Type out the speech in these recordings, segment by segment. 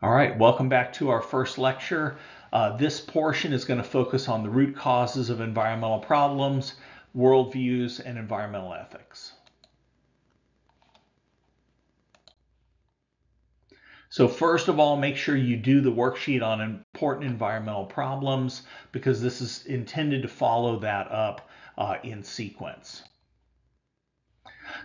All right, welcome back to our first lecture. This portion is going to focus on the root causes of environmental problems, worldviews, and environmental ethics. So first of all, make sure you do the worksheet on important environmental problems because this is intended to follow that up in sequence.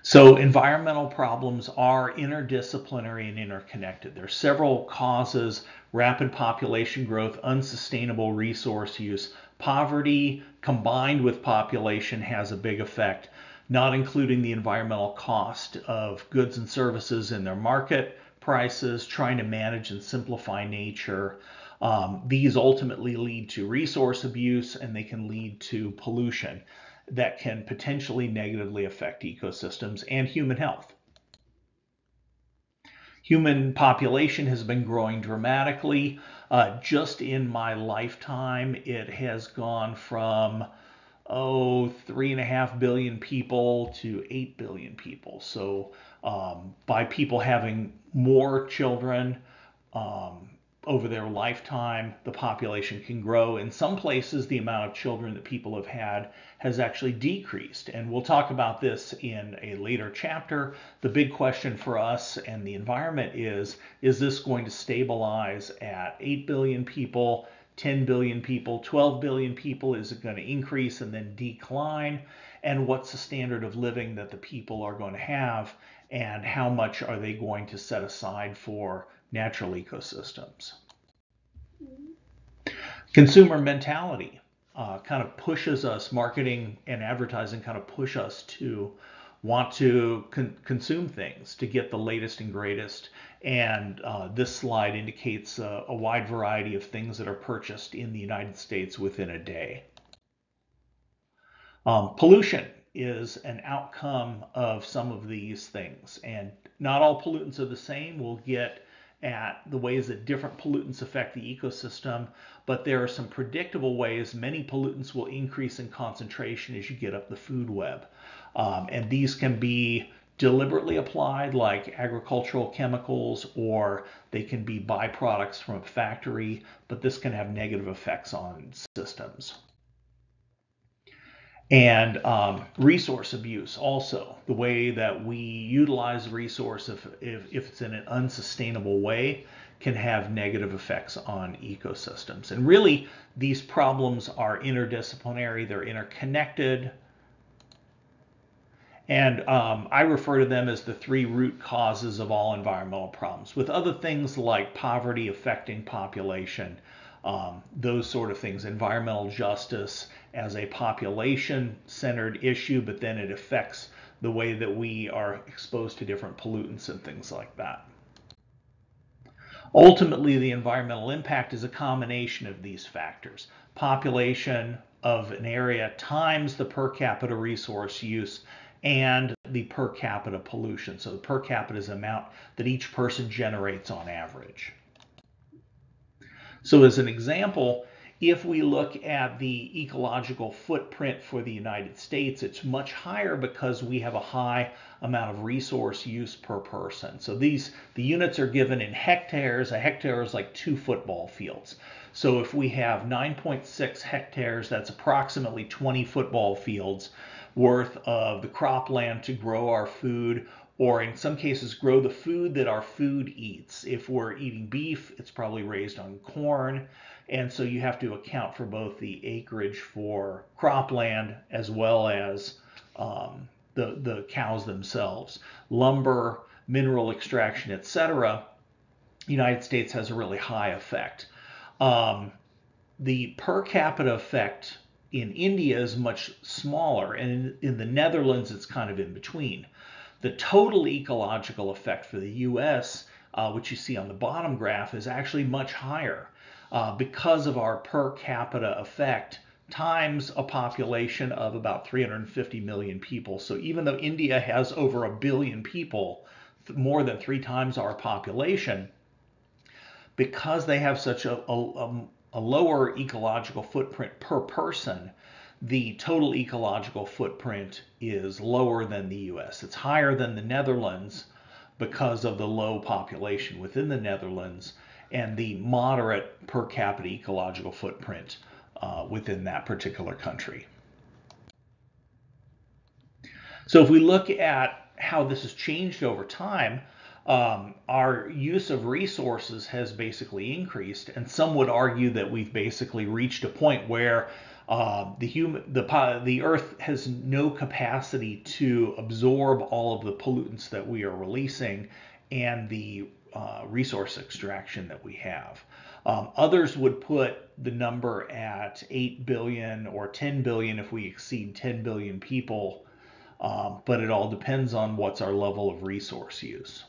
So environmental problems are interdisciplinary and interconnected. There are several causes: rapid population growth, unsustainable resource use, poverty combined with population has a big effect, not including the environmental cost of goods and services in their market prices, trying to manage and simplify nature. These ultimately lead to resource abuse and they can lead to pollution that can potentially negatively affect ecosystems and human health. Human population has been growing dramatically. Just in my lifetime, it has gone from 3.5 billion people to 8 billion people. So by people having more children over their lifetime, the population can grow. In some places, the amount of children that people have had has actually decreased. And we'll talk about this in a later chapter. The big question for us and the environment is this going to stabilize at 8 billion people, 10 billion people, 12 billion people? Is it going to increase and then decline? And what's the standard of living that the people are going to have? And how much are they going to set aside for natural ecosystems? Consumer mentality kind of pushes us, marketing and advertising kind of push us to want to consume things, to get the latest and greatest. And this slide indicates a wide variety of things that are purchased in the United States within a day. Pollution is an outcome of some of these things, and not all pollutants are the same. We'll get at the ways that different pollutants affect the ecosystem, but there are some predictable ways many pollutants will increase in concentration as you get up the food web. And these can be deliberately applied, like agricultural chemicals, or they can be byproducts from a factory, but this can have negative effects on systems. And resource abuse also, the way that we utilize resource, if it's in an unsustainable way, can have negative effects on ecosystems. And really, these problems are interdisciplinary, they're interconnected. And I refer to them as the three root causes of all environmental problems, with other things like poverty affecting population, those sort of things, environmental justice as a population-centered issue, but then it affects the way that we are exposed to different pollutants and things like that. Ultimately, the environmental impact is a combination of these factors: population of an area times the per capita resource use and the per capita pollution. So the per capita is the amount that each person generates on average. So as an example, if we look at the ecological footprint for the United States, it's much higher because we have a high amount of resource use per person. So the units are given in hectares. A hectare is like 2 football fields. So if we have 9.6 hectares, that's approximately 20 football fields worth of the cropland to grow our food, or in some cases grow the food that our food eats. If we're eating beef, it's probably raised on corn. And so you have to account for both the acreage for cropland as well as the cows themselves. Lumber, mineral extraction, etc. The United States has a really high effect. The per capita effect in India is much smaller, and in the Netherlands it's kind of in between. The total ecological effect for the US, which you see on the bottom graph, is actually much higher because of our per capita effect times a population of about 350 million people. So even though India has over 1 billion people, more than 3 times our population, because they have such a lower ecological footprint per person, the total ecological footprint is lower than the US. It's higher than the Netherlands because of the low population within the Netherlands, and the moderate per capita ecological footprint within that particular country. So if we look at how this has changed over time, our use of resources has basically increased, and some would argue that we've basically reached a point where the Earth has no capacity to absorb all of the pollutants that we are releasing and the resource extraction that we have. Others would put the number at 8 billion or 10 billion if we exceed 10 billion people, but it all depends on what's our level of resource use.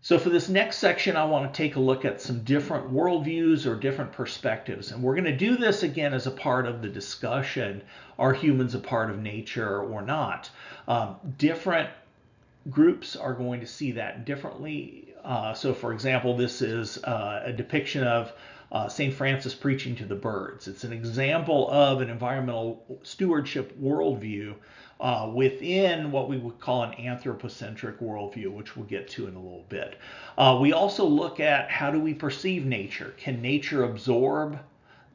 So for this next section, I want to take a look at some different worldviews or different perspectives. And we're going to do this again as a part of the discussion, are humans a part of nature or not? Different groups are going to see that differently. So for example, this is a depiction of St. Francis preaching to the birds. It's an example of an environmental stewardship worldview within what we would call an anthropocentric worldview, which we'll get to in a little bit. We also look at how do we perceive nature? Can nature absorb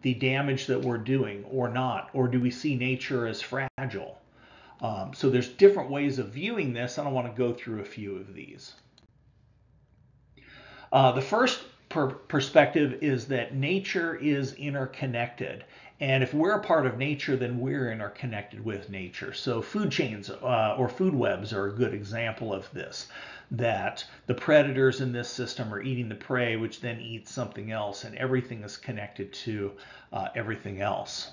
the damage that we're doing or not? Or do we see nature as fragile? So there's different ways of viewing this, and I want to go through a few of these. The first perspective is that nature is interconnected. And if we're a part of nature, then we're interconnected with nature. So food chains or food webs are a good example of this, that the predators in this system are eating the prey, which then eats something else, and everything is connected to everything else.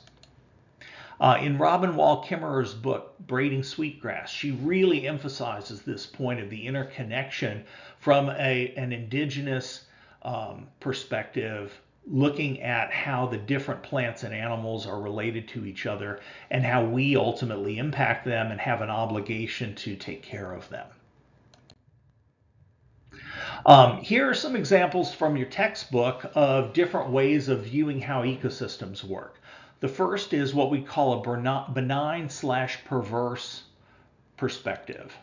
In Robin Wall Kimmerer's book, Braiding Sweetgrass, she really emphasizes this point of the interconnection from an indigenous perspective, looking at how the different plants and animals are related to each other and how we ultimately impact them and have an obligation to take care of them. Here are some examples from your textbook of different ways of viewing how ecosystems work. The first is what we call a benign/perverse perspective.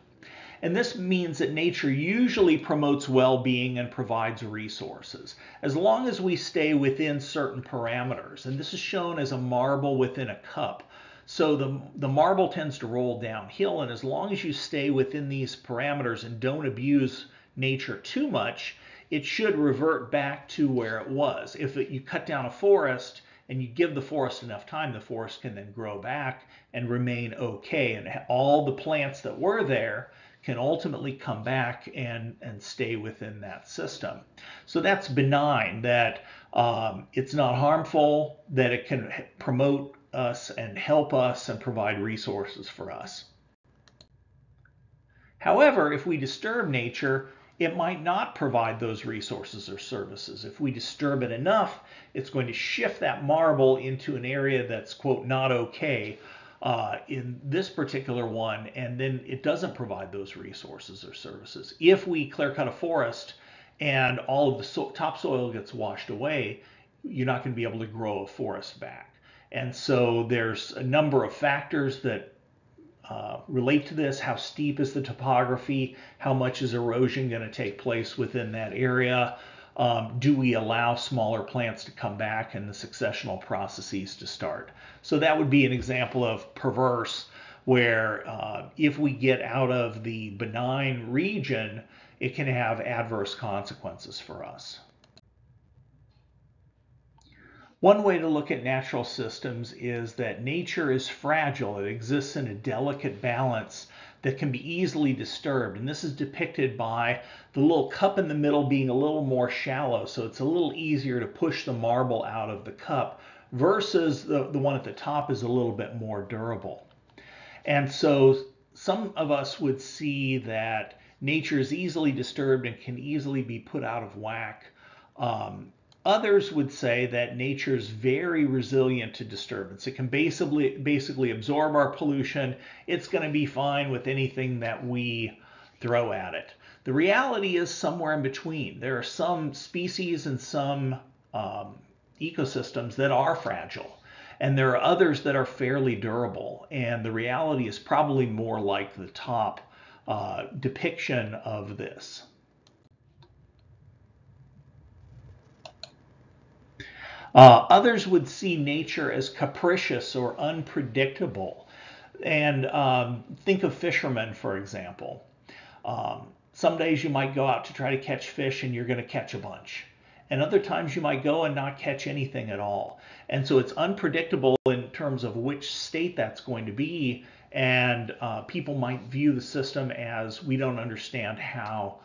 And this means that nature usually promotes well-being and provides resources, as long as we stay within certain parameters. And this is shown as a marble within a cup. So the marble tends to roll downhill, and as long as you stay within these parameters and don't abuse nature too much, it should revert back to where it was. If you cut down a forest and you give the forest enough time, the forest can then grow back and remain okay. And all the plants that were there can ultimately come back and stay within that system. So that's benign, that it's not harmful, that it can promote us and help us and provide resources for us. However, if we disturb nature, it might not provide those resources or services. If we disturb it enough, it's going to shift that marble into an area that's, quote, not okay in this particular one, and then it doesn't provide those resources or services. If we clear cut a forest and all of the topsoil gets washed away, you're not going to be able to grow a forest back. And so there's a number of factors that relate to this. How steep is the topography? How much is erosion going to take place within that area? Do we allow smaller plants to come back and the successional processes to start? So that would be an example of perverse, where if we get out of the benign region, it can have adverse consequences for us. One way to look at natural systems is that nature is fragile. It exists in a delicate balance that can be easily disturbed. And this is depicted by the little cup in the middle being a little more shallow, so it's a little easier to push the marble out of the cup, versus the one at the top is a little bit more durable. And so some of us would see that nature is easily disturbed and can easily be put out of whack. Others would say that nature is very resilient to disturbance. It can basically absorb our pollution. It's going to be fine with anything that we throw at it. The reality is somewhere in between. There are some species and some ecosystems that are fragile, and there are others that are fairly durable. And the reality is probably more like the top depiction of this. Others would see nature as capricious or unpredictable. And think of fishermen, for example. Some days you might go out to try to catch fish and you're going to catch a bunch. And other times you might go and not catch anything at all. And so it's unpredictable in terms of which state that's going to be. And people might view the system as we don't understand how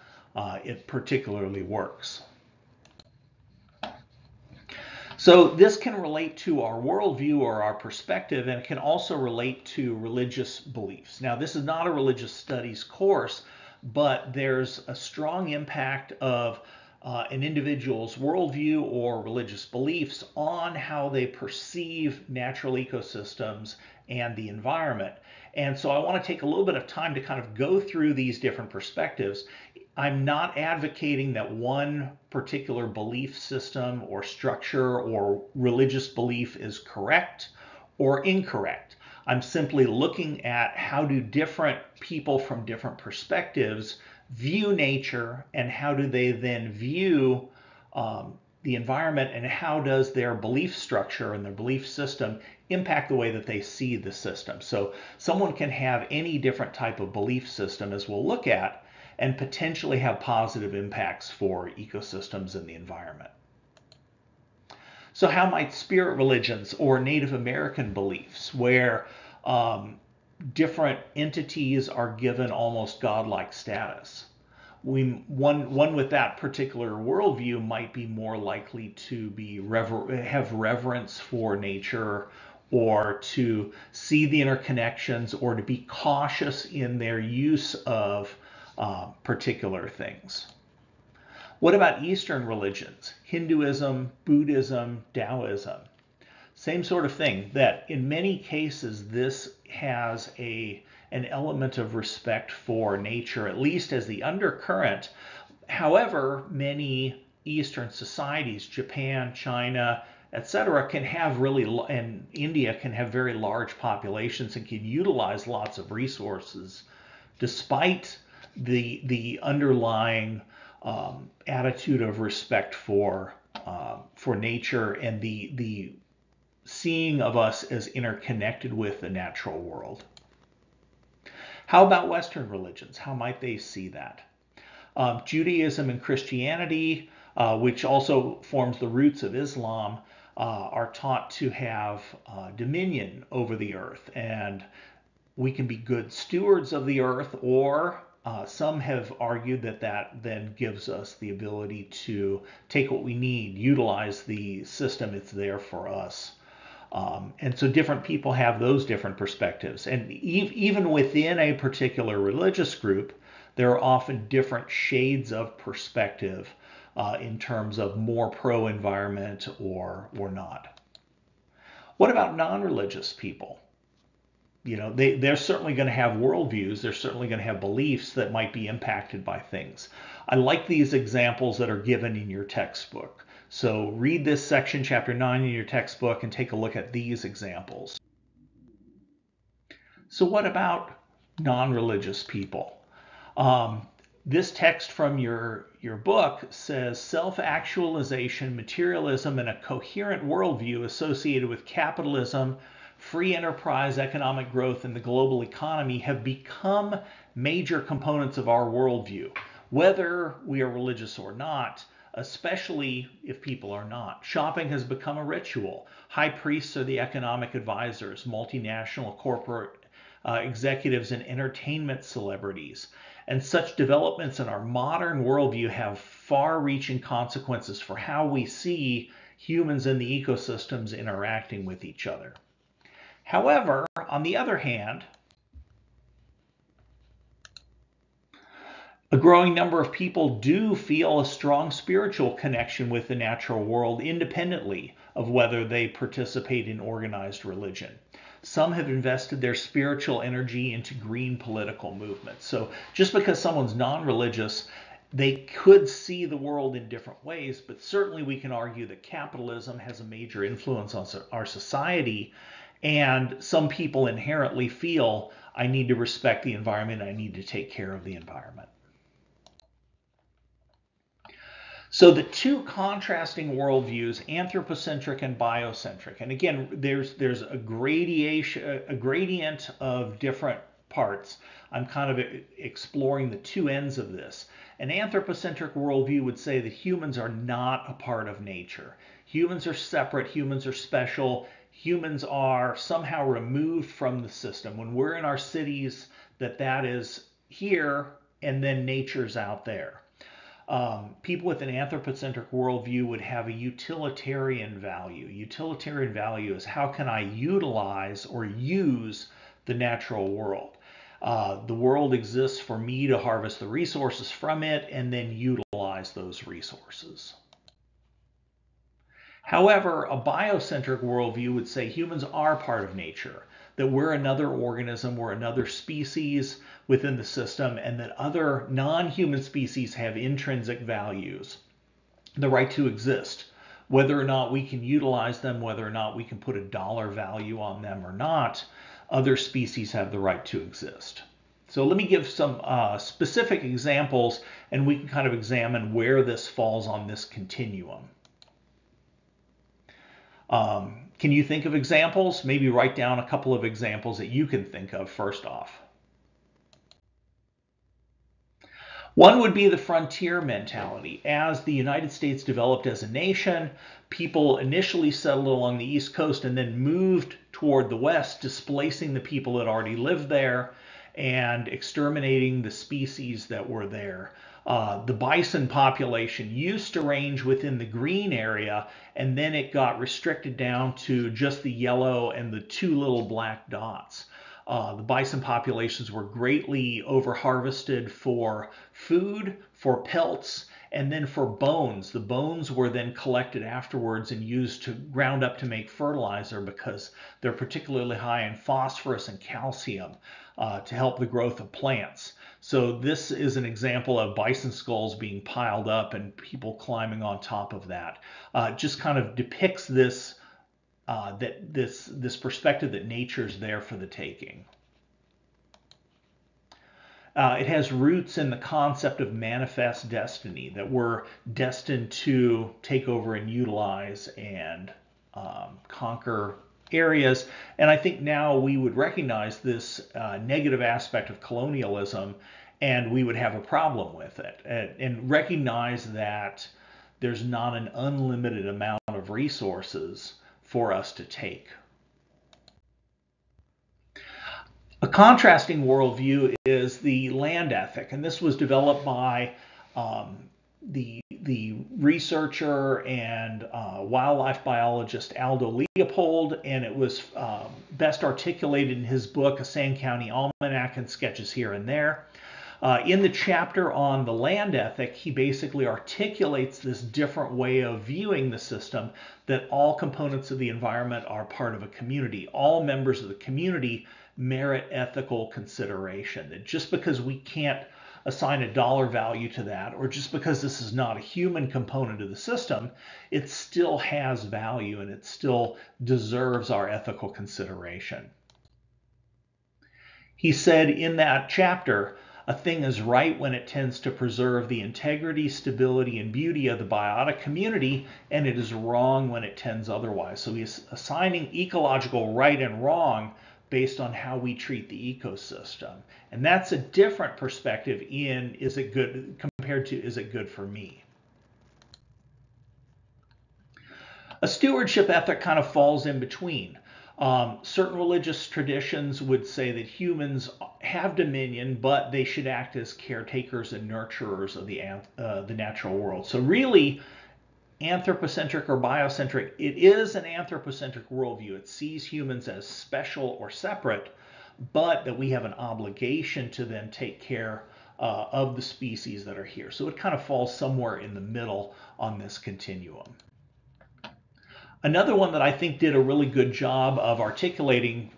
it particularly works. So this can relate to our worldview or our perspective, and it can also relate to religious beliefs. Now, this is not a religious studies course, but there's a strong impact of an individual's worldview or religious beliefs on how they perceive natural ecosystems and the environment. And so I want to take a little bit of time to kind of go through these different perspectives. I'm not advocating that one particular belief system or structure or religious belief is correct or incorrect. I'm simply looking at how do different people from different perspectives view nature, and how do they then view the environment, and how does their belief structure and their belief system impact the way that they see the system. So someone can have any different type of belief system, as we'll look at, and potentially have positive impacts for ecosystems and the environment. So how might spirit religions or Native American beliefs, where different entities are given almost godlike status, one with that particular worldview might be more likely to be have reverence for nature, or to see the interconnections, or to be cautious in their use of particular things. What about Eastern religions? Hinduism, Buddhism, Taoism. Same sort of thing, that in many cases this has an element of respect for nature, at least as the undercurrent. However, many Eastern societies, Japan, China, etc., can have and India can have very large populations and can utilize lots of resources, despite the underlying attitude of respect for nature and the seeing of us as interconnected with the natural world. How about Western religions? How might they see that? Judaism and Christianity, which also forms the roots of Islam, are taught to have dominion over the earth, and we can be good stewards of the earth, or some have argued that then gives us the ability to take what we need, utilize the system, it's there for us. And so different people have those different perspectives. And even within a particular religious group, there are often different shades of perspective in terms of more pro-environment or not. What about non-religious people? You know, they're certainly going to have worldviews. They're certainly going to have beliefs that might be impacted by things. I like these examples that are given in your textbook. So read this section, chapter 9 in your textbook, and take a look at these examples. So what about non-religious people? This text from your book says self-actualization, materialism, and a coherent worldview associated with capitalism, free enterprise, economic growth, and the global economy have become major components of our worldview, whether we are religious or not, especially if people are not. Shopping has become a ritual. High priests are the economic advisors, multinational corporate executives, and entertainment celebrities. And such developments in our modern worldview have far-reaching consequences for how we see humans and the ecosystems interacting with each other. However, on the other hand, a growing number of people do feel a strong spiritual connection with the natural world, independently of whether they participate in organized religion. Some have invested their spiritual energy into green political movements. So just because someone's non-religious, they could see the world in different ways, but certainly we can argue that capitalism has a major influence on our society, and some people inherently feel, I need to respect the environment, I need to take care of the environment. So the two contrasting worldviews, anthropocentric and biocentric, and again, there's a gradient of different parts. I'm kind of exploring the two ends of this. An anthropocentric worldview would say that humans are not a part of nature. Humans are separate, humans are special, humans are somehow removed from the system. When we're in our cities, that is here, and then nature's out there. People with an anthropocentric worldview would have a utilitarian value. Utilitarian value is how can I utilize or use the natural world. The world exists for me to harvest the resources from it and then utilize those resources. However, a biocentric worldview would say humans are part of nature, that we're another organism, we're another species within the system, and that other non-human species have intrinsic values, the right to exist. Whether or not we can utilize them, whether or not we can put a dollar value on them or not, other species have the right to exist. So let me give some specific examples, and we can kind of examine where this falls on this continuum. Can you think of examples? Maybe write down a couple of examples that you can think of first off. One would be the frontier mentality. As the United States developed as a nation, people initially settled along the East Coast and then moved toward the West, displacing the people that already lived there and exterminating the species that were there. The bison population used to range within the green area, and then it got restricted down to just the yellow and the two little black dots. The bison populations were greatly over-harvested for food, for pelts, and then for bones. The bones were then collected afterwards and used to ground up to make fertilizer because they're particularly high in phosphorus and calcium to help the growth of plants. So this is an example of bison skulls being piled up and people climbing on top of that. Just kind of depicts this this perspective that nature's there for the taking. It has roots in the concept of manifest destiny, that we're destined to take over and utilize and conquer areas. And I think now we would recognize this negative aspect of colonialism, and we would have a problem with it, and recognize that there's not an unlimited amount of resources for us to take. A contrasting worldview is the land ethic, and this was developed by the researcher and wildlife biologist Aldo Leopold, and it was best articulated in his book, A Sand County Almanac and Sketches Here and There. In the chapter on the land ethic, he basically articulates this different way of viewing the system, that all components of the environment are part of a community. All members of the community merit ethical consideration. That just because we can't assign a dollar value to that, or just because this is not a human component of the system, it still has value and it still deserves our ethical consideration. He said in that chapter, a thing is right when it tends to preserve the integrity, stability, and beauty of the biotic community, and it is wrong when it tends otherwise. So he's assigning ecological right and wrong based on how we treat the ecosystem. And that's a different perspective in is it good compared to is it good for me. A stewardship ethic kind of falls in between. Certain religious traditions would say that humans have dominion, but they should act as caretakers and nurturers of the natural world. So really, anthropocentric or biocentric, it is an anthropocentric worldview. It sees humans as special or separate, but that we have an obligation to then take care of the species that are here. So it kind of falls somewhere in the middle on this continuum. Another one that I think did a really good job of articulating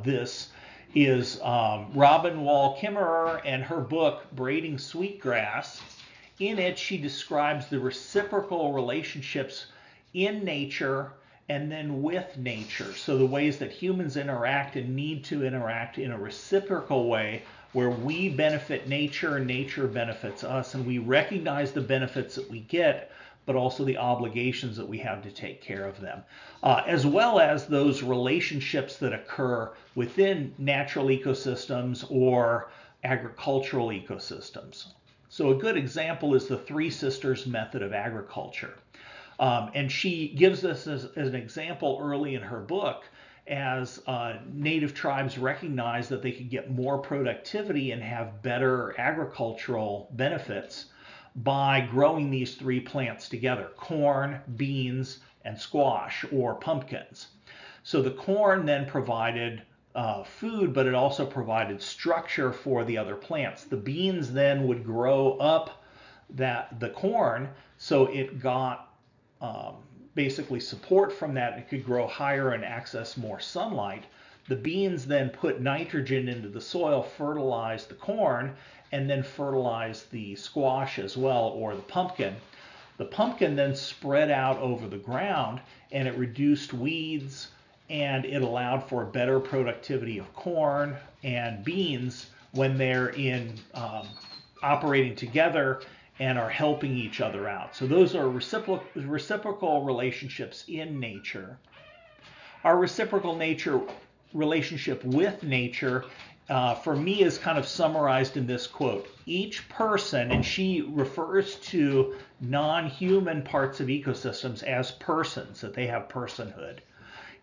this is Robin Wall Kimmerer and her book, Braiding Sweetgrass. In it, she describes the reciprocal relationships in nature and then with nature. So the ways that humans interact and need to interact in a reciprocal way where we benefit nature and nature benefits us, and we recognize the benefits that we get, but also the obligations that we have to take care of them, as well as those relationships that occur within natural ecosystems or agricultural ecosystems. So a good example is the Three Sisters method of agriculture. And she gives this as an example early in her book, as native tribes recognized that they could get more productivity and have better agricultural benefits by growing these three plants together: corn, beans, and squash or pumpkins. So the corn then provided food, but it also provided structure for the other plants. The beans then would grow up the corn, so it got basically support from that. It could grow higher and access more sunlight. The beans then put nitrogen into the soil, fertilize the corn, and then fertilize the squash as well, or the pumpkin. The pumpkin then spread out over the ground, and it reduced weeds, and it allowed for better productivity of corn and beans when they're in operating together and are helping each other out. So those are reciprocal relationships in nature. Our reciprocal relationship with nature, for me, is kind of summarized in this quote: each person, and she refers to non-human parts of ecosystems as persons, that they have personhood.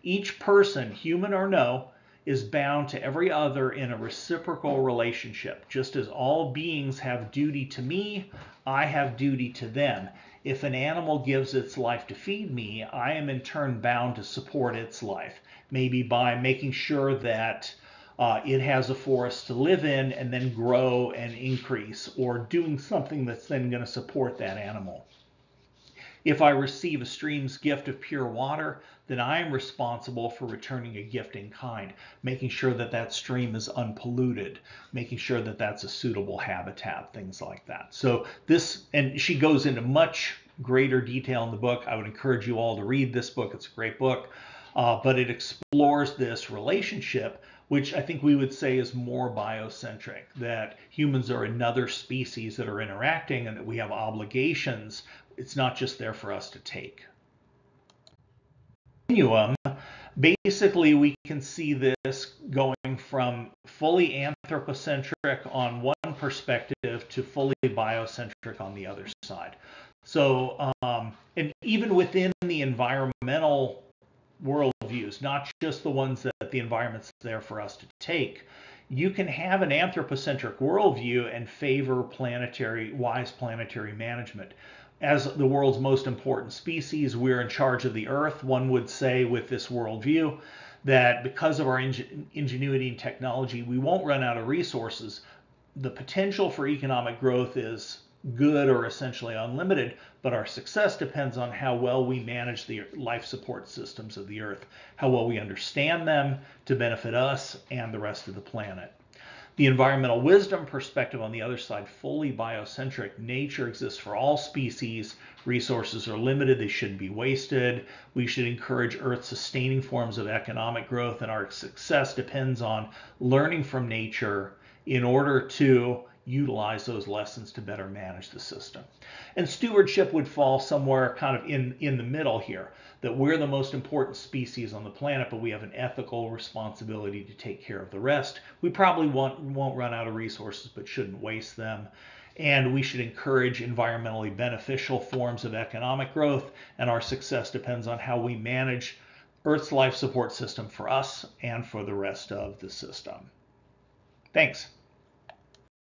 Each person, human or no, is bound to every other in a reciprocal relationship. Just as all beings have duty to me, I have duty to them. If an animal gives its life to feed me, I am in turn bound to support its life, maybe by making sure that it has a forest to live in and then grow and increase, or doing something that's then going to support that animal. If I receive a stream's gift of pure water, then I am responsible for returning a gift in kind, making sure that that stream is unpolluted, making sure that that's a suitable habitat, things like that. So this, and she goes into much greater detail in the book. I would encourage you all to read this book. It's a great book, but it explores this relationship, which I think we would say is more biocentric, that humans are another species that are interacting and that we have obligations. It's not just there for us to take. Continuum, basically we can see this going from fully anthropocentric on one perspective to fully biocentric on the other side. So, and even within the environmental worldviews, not just the ones that the environment's there for us to take, you can have an anthropocentric worldview and favor wise planetary management. As the world's most important species, we're in charge of the Earth. One would say with this worldview that because of our ingenuity and technology, we won't run out of resources. The potential for economic growth is good or essentially unlimited, but our success depends on how well we manage the life support systems of the Earth, how well we understand them to benefit us and the rest of the planet. The environmental wisdom perspective on the other side, fully biocentric. Nature exists for all species. Resources are limited. They shouldn't be wasted. We should encourage Earth-sustaining forms of economic growth, and our success depends on learning from nature in order to utilize those lessons to better manage the system. And stewardship would fall somewhere kind of in the middle here, that we're the most important species on the planet, but we have an ethical responsibility to take care of the rest. We probably won't run out of resources, but shouldn't waste them. And we should encourage environmentally beneficial forms of economic growth, and our success depends on how we manage Earth's life support system for us and for the rest of the system. Thanks.